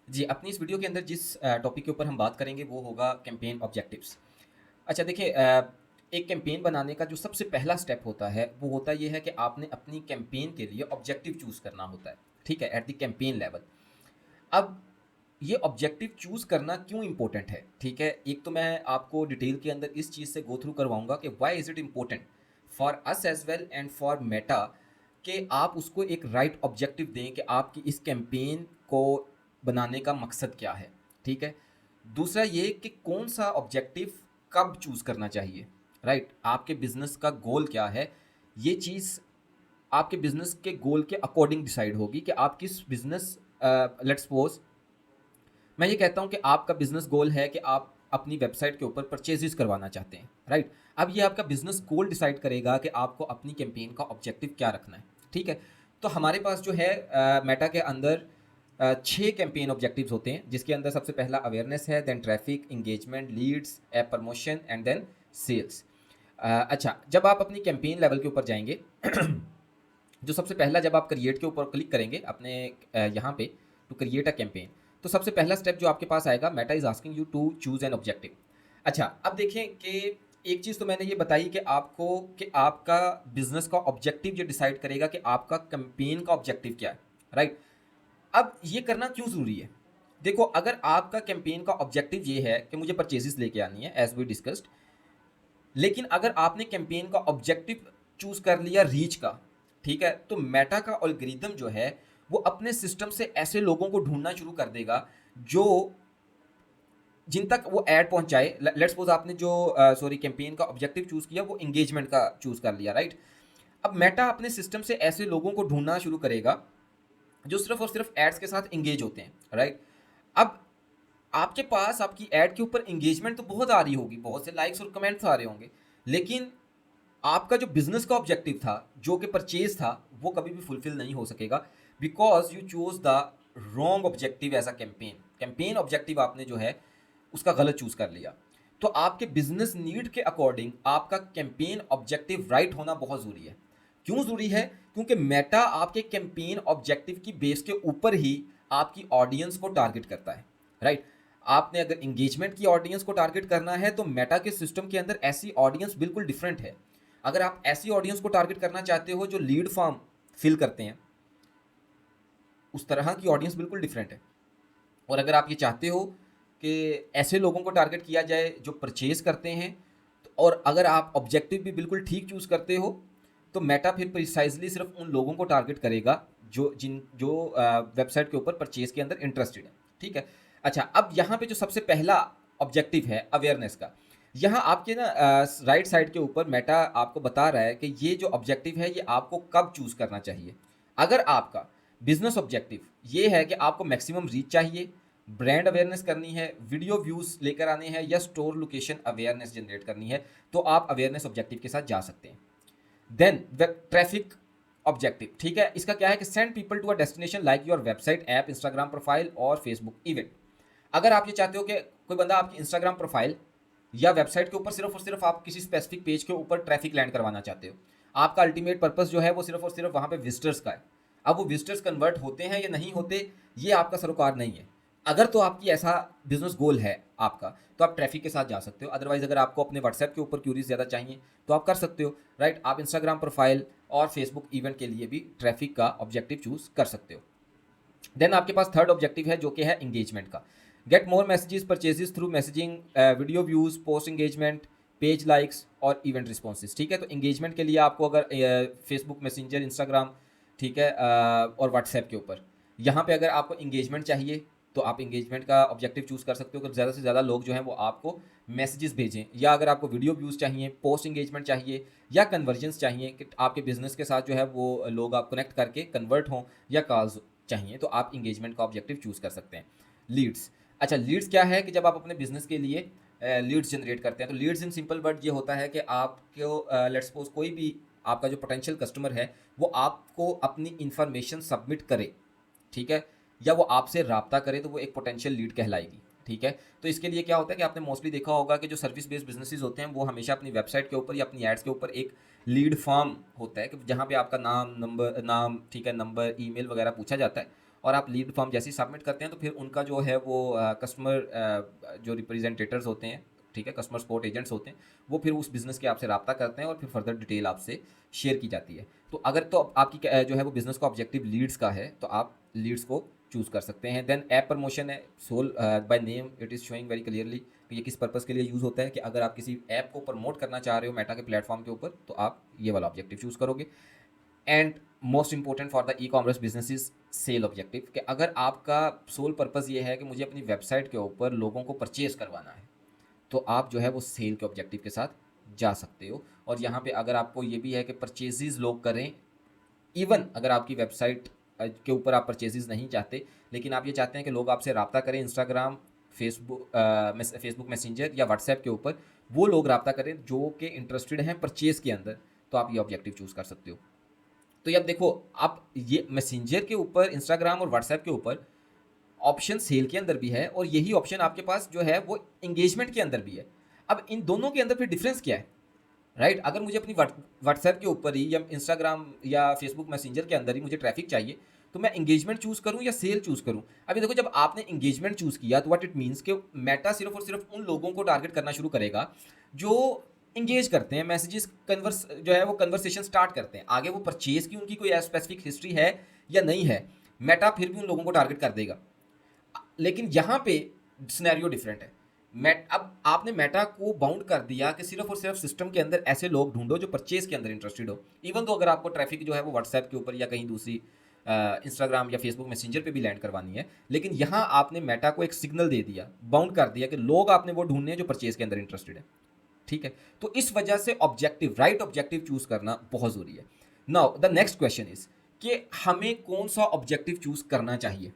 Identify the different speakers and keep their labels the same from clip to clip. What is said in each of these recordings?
Speaker 1: जी, अपनी इस वीडियो के अंदर जिस टॉपिक के ऊपर हम बात करेंगे वो होगा कैंपेन ऑब्जेक्टिव्स। अच्छा देखिए, एक कैंपेन बनाने का जो सबसे पहला स्टेप होता है वो होता ये है कि आपने अपनी कैंपेन के लिए ऑब्जेक्टिव चूज़ करना होता है, ठीक है? At the campaign level. अब ये ऑब्जेक्टिव चूज़ करना क्यों इम्पोर्टेंट है, ठीक है? एक तो मैं आपको डिटेल के अंदर इस चीज़ से गो थ्रू करवाऊँगा कि why is it important for us as well and for Meta, कि आप उसको एक राइट ऑब्जेक्टिव दें कि आपकी इस कैंपेन को बनाने का मकसद क्या है, ठीक है? दूसरा ये कि कौन-सा ऑब्जेक्टिव कब चूज़ करना चाहिए, राइट? आपके बिज़नेस का गोल क्या है? ये चीज़ आपके बिज़नेस के गोल के अकॉर्डिंग डिसाइड होगी कि आप किस बिज़नेस लेट्स सपोज़ मैं ये कहता हूँ कि आपका बिज़नेस गोल है कि आप अपनी वेबसाइट के ऊपर परचेज़ेज़ करवाना चाहते हैं, राइट? अब ये आपका बिज़नेस गोल डिसाइड करेगा कि आपको अपनी कैंपेन का ऑब्जेक्टिव क्या रखना है, ठीक है? तो हमारे पास जो है मेटा के अंदर 6 कैंपेन ऑब्जेक्टिव्स होते हैं, जिसके अंदर सबसे पहला अवेयरनेस है, then traffic, engagement, leads, app promotion and then sales. अच्छा, जब आप अपनी कैंपेन लेवल के ऊपर जाएँगे, जो सबसे पहला जब आप क्रिएट के ऊपर क्लिक करेंगे अपने यहाँ पे टू क्रिएट अ कैंपेन, तो सबसे पहला स्टेप जो आपके पास आएगा, Meta is asking you to choose an objective. अच्छा, अब देखें कि एक चीज़ तो मैंने ये बताई कि आपको कि आपका बिजनेस का ऑब्जेक्टिव ये डिसाइड करेगा कि आपका कैंपेन का ऑब्जेक्टिव क्या है, राइट? अब ये करना क्यों ज़रूरी है? देखो, अगर आपका कैंपेन का ऑब्जेक्टिव ये है कि मुझे परचेजेस लेके आनी है एज वी डिस्कस्ड, लेकिन अगर आपने कैंपेन का ऑब्जेक्टिव चूज कर लिया रीच का, ठीक है, तो मेटा का एल्गोरिदम जो है वो अपने सिस्टम से ऐसे लोगों को ढूंढना शुरू कर देगा जो जिन तक वो ऐड पहुंचाए। लेट्स सपोज आपने जो सॉरी कैंपेन का ऑब्जेक्टिव चूज किया वो एंगेजमेंट का चूज कर लिया, राइट? अब मेटा अपने सिस्टम से ऐसे लोगों को ढूंढना शुरू करेगा जो सिर्फ और सिर्फ एड्स के साथ इंगेज होते हैं, राइट? अब आपके पास आपकी एड के ऊपर इंगेजमेंट तो बहुत आ रही होगी, बहुत से लाइक्स और कमेंट्स आ रहे होंगे, लेकिन आपका जो बिजनेस का ऑब्जेक्टिव था, जो कि परचेज था, वो कभी भी फुलफिल नहीं हो सकेगा, because you choose the wrong objective as a campaign. Campaign objective आपने जो है उसका गलत चूज कर लिया। तो आपके बिजनेस नीड के अकॉर्डिंग आपका कैंपेन ऑब्जेक्टिव राइट होना बहुत ज़रूरी है। क्यों ज़रूरी है? क्योंकि मेटा आपके कैंपेन ऑब्जेक्टिव की बेस के ऊपर ही आपकी ऑडियंस को टारगेट करता है, राइट? आपने अगर इंगेजमेंट की ऑडियंस को टारगेट करना है तो मेटा के सिस्टम के अंदर ऐसी ऑडियंस बिल्कुल डिफरेंट है। अगर आप ऐसी ऑडियंस को टारगेट करना चाहते हो जो लीड फॉर्म फिल करते हैं, उस तरह की ऑडियंस बिल्कुल डिफरेंट है। और अगर आप ये चाहते हो कि ऐसे लोगों को टारगेट किया जाए जो परचेज करते हैं, और अगर आप ऑब्जेक्टिव भी बिल्कुल ठीक चूज़ करते हो, तो मेटा फिर प्रिसाइजली सिर्फ उन लोगों को टारगेट करेगा जो वेबसाइट के ऊपर परचेज के अंदर इंटरेस्टेड है, ठीक है? अच्छा, अब यहाँ पे जो सबसे पहला ऑब्जेक्टिव है अवेयरनेस का, यहाँ आपके ना राइट साइड के ऊपर मेटा आपको बता रहा है कि ये जो ऑब्जेक्टिव है ये आपको कब चूज़ करना चाहिए। अगर आपका बिजनेस ऑब्जेक्टिव ये है कि आपको मैक्सिमम रीच चाहिए, ब्रांड अवेयरनेस करनी है, वीडियो व्यूज़ लेकर आने हैं या स्टोर लोकेशन अवेयरनेस जनरेट करनी है, तो आप अवेयरनेस ऑब्जेक्टिव के साथ जा सकते हैं। देन ट्रैफिक ऑब्जेक्टिव, ठीक है, इसका क्या है कि send people to a destination like your website, app, Instagram profile और फेसबुक इवेंट। अगर आप ये चाहते हो कि कोई बंदा आपकी इंस्टाग्राम प्रोफाइल या वेबसाइट के ऊपर सिर्फ और सिर्फ आप किसी स्पेसिफिक पेज के ऊपर ट्रैफिक लैंड करवाना चाहते हो, आपका अल्टीमेट पर्पस जो है वो सिर्फ और सिर्फ वहाँ पे विजिटर्स का है। अब वो विजिटर्स कन्वर्ट होते हैं या नहीं होते, ये आपका सरोकार नहीं है। अगर तो आपकी ऐसा बिजनेस गोल है आपका, तो आप ट्रैफिक के साथ जा सकते हो। अदरवाइज अगर आपको अपने व्हाट्सएप के ऊपर क्यूरीज ज़्यादा चाहिए तो आप कर सकते हो, राइट? आप इंस्टाग्राम प्रोफाइल और फेसबुक इवेंट के लिए भी ट्रैफिक का ऑब्जेक्टिव चूज कर सकते हो। देन आपके पास थर्ड ऑब्जेक्टिव है जो कि है इंगेजमेंट का। Get more messages purchases through messaging, video views, post engagement, page likes और इवेंट रिस्पॉन्सेज, ठीक है? तो इंगेजमेंट के लिए आपको अगर फेसबुक मैसेंजर, इंस्टाग्राम, ठीक है, और व्हाट्सएप के ऊपर, यहाँ पे अगर आपको इंगेजमेंट चाहिए तो आप इंगेजमेंट का ऑब्जेक्टिव चूज़ कर सकते हो कि ज़्यादा से ज़्यादा लोग जो हैं वो आपको मैसेजेस भेजें। या अगर आपको वीडियो व्यूज़ चाहिए, पोस्ट इंगेजमेंट चाहिए या कन्वर्जन्स चाहिए कि आपके बिजनेस के साथ जो है वो लोग आप कनेक्ट करके कन्वर्ट हों, या कॉल्स चाहिए, तो आप इंगेजमेंट का ऑब्जेक्टिव चूज़ कर सकते हैं। लीड्स, अच्छा लीड्स क्या है कि जब आप अपने बिजनेस के लिए लीड्स जनरेट करते हैं, तो लीड्स इन सिंपल वर्ड ये होता है कि आपको लेट्स सपोज कोई भी आपका जो पोटेंशियल कस्टमर है वो आपको अपनी इंफॉर्मेशन सबमिट करे, ठीक है, या वो आपसे राब्ता करे, तो वो एक पोटेंशियल लीड कहलाएगी, ठीक है? तो इसके लिए क्या होता है कि आपने मोस्टली देखा होगा कि जो सर्विस बेस्ड बिजनेसेस होते हैं वो हमेशा अपनी वेबसाइट के ऊपर या अपनी एड्स के ऊपर एक लीड फॉर्म होता है कि जहाँ पे आपका नाम, नंबर, नाम, ठीक है, नंबर, ईमेल वगैरह पूछा जाता है, और आप लीड फॉर्म जैसे ही सबमिट करते हैं तो फिर उनका जो है वो कस्टमर जो रिप्रेजेंटेटर्स होते हैं, ठीक है, कस्टमर सपोर्ट एजेंट्स होते हैं, वो फिर उस बिज़नेस के आपसे रब्ता करते हैं और फिर फर्दर डिटेल आपसे शेयर की जाती है। तो अगर तो आपकी जो है वो बिज़नेस का ऑब्जेक्टिव लीड्स का है तो आप लीड्स को चूज़ कर सकते हैं। देन ऐप प्रमोशन है, so by name it is showing very clearly कि ये किस पर्पज़ के लिए यूज़ होता है, कि अगर आप किसी ऐप को प्रमोट करना चाह रहे हो मेटा के प्लेटफॉर्म के ऊपर तो आप ये वाला ऑब्जेक्टिव चूज़ करोगे। And most important for the ecommerce business is sale objective, कि अगर आपका सोल पर्पज़ ये है कि मुझे अपनी वेबसाइट के ऊपर लोगों को परचेज करवाना है तो आप जो है वो सेल के ऑब्जेक्टिव के साथ जा सकते हो। और यहाँ पे अगर आपको ये भी है कि परचेजेस लोग करें, इवन अगर आपकी वेबसाइट के ऊपर आप परचेजेस नहीं चाहते लेकिन आप ये चाहते हैं कि लोग आपसे रब्ता करें इंस्टाग्राम, फेसबुक मैसेंजर या व्हाट्सएप के ऊपर, वो लोग रब्ता करें जो कि इंटरेस्टेड हैं परचेज़ के अंदर, तो आप ये ऑब्जेक्टिव चूज़ कर सकते हो। तो ये अब देखो, आप ये मैसेंजर के ऊपर, इंस्टाग्राम और व्हाट्सएप के ऊपर ऑप्शन सेल के अंदर भी है और यही ऑप्शन आपके पास जो है वो एंगेजमेंट के अंदर भी है। अब इन दोनों के अंदर फिर डिफरेंस क्या है, राइट? अगर मुझे अपनी व्हाट्सएप के ऊपर ही या इंस्टाग्राम या फेसबुक मैसेंजर के अंदर ही मुझे ट्रैफिक चाहिए तो मैं एंगेजमेंट चूज़ करूं या सेल चूज़ करूं? अभी देखो, जब आपने एंगेजमेंट चूज़ किया तो व्हाट इट मीन्स कि मेटा सिर्फ और सिर्फ उन लोगों को टारगेट करना शुरू करेगा जो इंगेज करते हैं, मैसेजेस कन्वर्स जो है वो कन्वर्सेशन स्टार्ट करते हैं। आगे वो परचेज की उनकी कोई स्पेसिफिक हिस्ट्री है या नहीं है, मेटा फिर भी उन लोगों को टारगेट कर देगा। लेकिन यहाँ पे सिनेरियो डिफरेंट है। मेट अब आपने मेटा को बाउंड कर दिया कि सिर्फ और सिर्फ सिस्टम के अंदर ऐसे लोग ढूंढो जो परचेज के अंदर इंटरेस्टेड हो। इवन तो अगर आपको ट्रैफिक जो है वो व्हाट्सएप के ऊपर या कहीं दूसरी इंस्टाग्राम या फेसबुक मैसेंजर पे भी लैंड करवानी है, लेकिन यहाँ आपने मेटा को एक सिग्नल दे दिया, बाउंड कर दिया कि लोग आपने वो ढूंढने हैं जो परचेज के अंदर इंटरेस्टेड है। ठीक है, तो इस वजह से ऑब्जेक्टिव, राइट ऑब्जेक्टिव चूज करना बहुत जरूरी है। Now the next question is कि हमें कौन सा ऑब्जेक्टिव चूज करना चाहिए।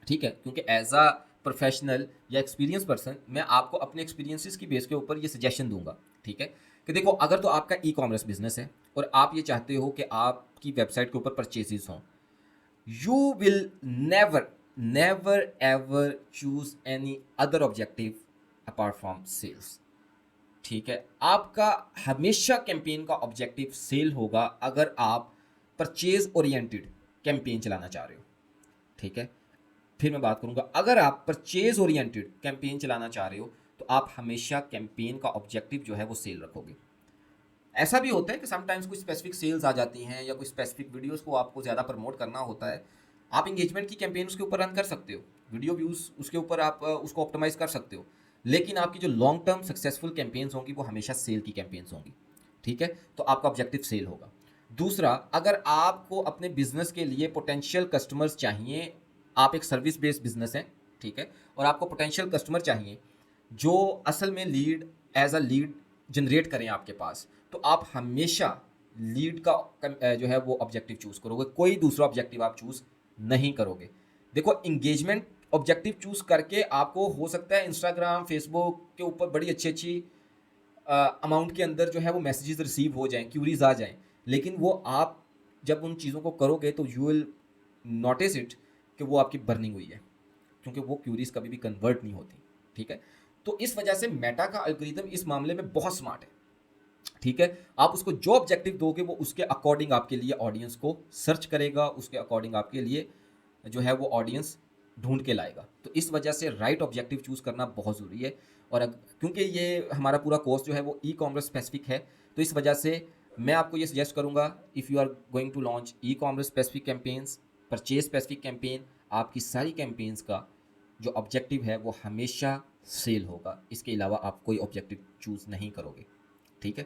Speaker 1: ठीक है, क्योंकि एज अ प्रोफेशनल या एक्सपीरियंस पर्सन मैं आपको अपने एक्सपीरियंसेस की बेस के ऊपर ये सजेशन दूंगा। ठीक है, कि देखो, अगर तो आपका ई कॉमर्स बिजनेस है और आप ये चाहते हो कि आपकी वेबसाइट के ऊपर परचेजेस हों, you will never never ever choose any other objective apart from sales. ठीक है, आपका हमेशा कैंपेन का ऑब्जेक्टिव सेल होगा अगर आप परचेज ओरिएंटेड कैंपेन चलाना चाह रहे हो। ठीक है, फिर मैं बात करूंगा, अगर आप परचेज ओरिएंटेड कैंपेन चलाना चाह रहे हो तो आप हमेशा कैंपेन का ऑब्जेक्टिव जो है वो सेल रखोगे। ऐसा भी होता है कि समटाइम्स कुछ स्पेसिफिक सेल्स आ जाती हैं या कुछ स्पेसिफिक वीडियोस को आपको ज़्यादा प्रमोट करना होता है, आप इंगेजमेंट की कैंपेन उसके ऊपर रन कर सकते हो, वीडियो व्यूज़ उसके ऊपर आप उसको ऑप्टिमाइज कर सकते हो, लेकिन आपकी जो लॉन्ग टर्म सक्सेसफुल कैंपेन्स होंगी वो हमेशा सेल की कैंपेन्स होंगी। ठीक है, तो आपका ऑब्जेक्टिव सेल होगा। दूसरा, अगर आपको अपने बिजनेस के लिए पोटेंशियल कस्टमर्स चाहिए, आप एक सर्विस बेस्ड बिजनेस हैं, ठीक है, और आपको पोटेंशियल कस्टमर चाहिए जो असल में lead, as a lead generate करें आपके पास, तो आप हमेशा लीड का जो है वो ऑब्जेक्टिव चूज़ करोगे, कोई दूसरा ऑब्जेक्टिव आप चूज़ नहीं करोगे। देखो, इंगेजमेंट ऑब्जेक्टिव चूज़ करके आपको हो सकता है इंस्टाग्राम, फेसबुक के ऊपर बड़ी अच्छी अच्छी अमाउंट के अंदर जो है वो मैसेजेस रिसीव हो जाएं, क्यूरीज आ जाएं, लेकिन वो आप जब उन चीज़ों को करोगे तो यू विल नोटिस इट कि वो आपकी बर्निंग हुई है, क्योंकि वो क्यूरीज कभी भी कन्वर्ट नहीं होती। ठीक है, तो इस वजह से मेटा का एल्गोरिथम इस मामले में बहुत स्मार्ट है। ठीक है, आप उसको जो ऑब्जेक्टिव दोगे वो उसके अकॉर्डिंग आपके लिए ऑडियंस को सर्च करेगा, उसके अकॉर्डिंग आपके लिए जो है वो ऑडियंस ढूंढ के लाएगा। तो इस वजह से राइट ऑब्जेक्टिव चूज़ करना बहुत ज़रूरी है। और क्योंकि ये हमारा पूरा कोर्स जो है वो ई कॉमर्स स्पेसिफिक है, तो इस वजह से मैं आपको ये सजेस्ट करूंगा, if you are going to launch ecommerce specific campaigns, purchase specific campaign, आपकी सारी कैंपेन्स का जो ऑब्जेक्टिव है वो हमेशा सेल होगा। इसके अलावा आप कोई ऑब्जेक्टिव चूज़ नहीं करोगे। ठीक है।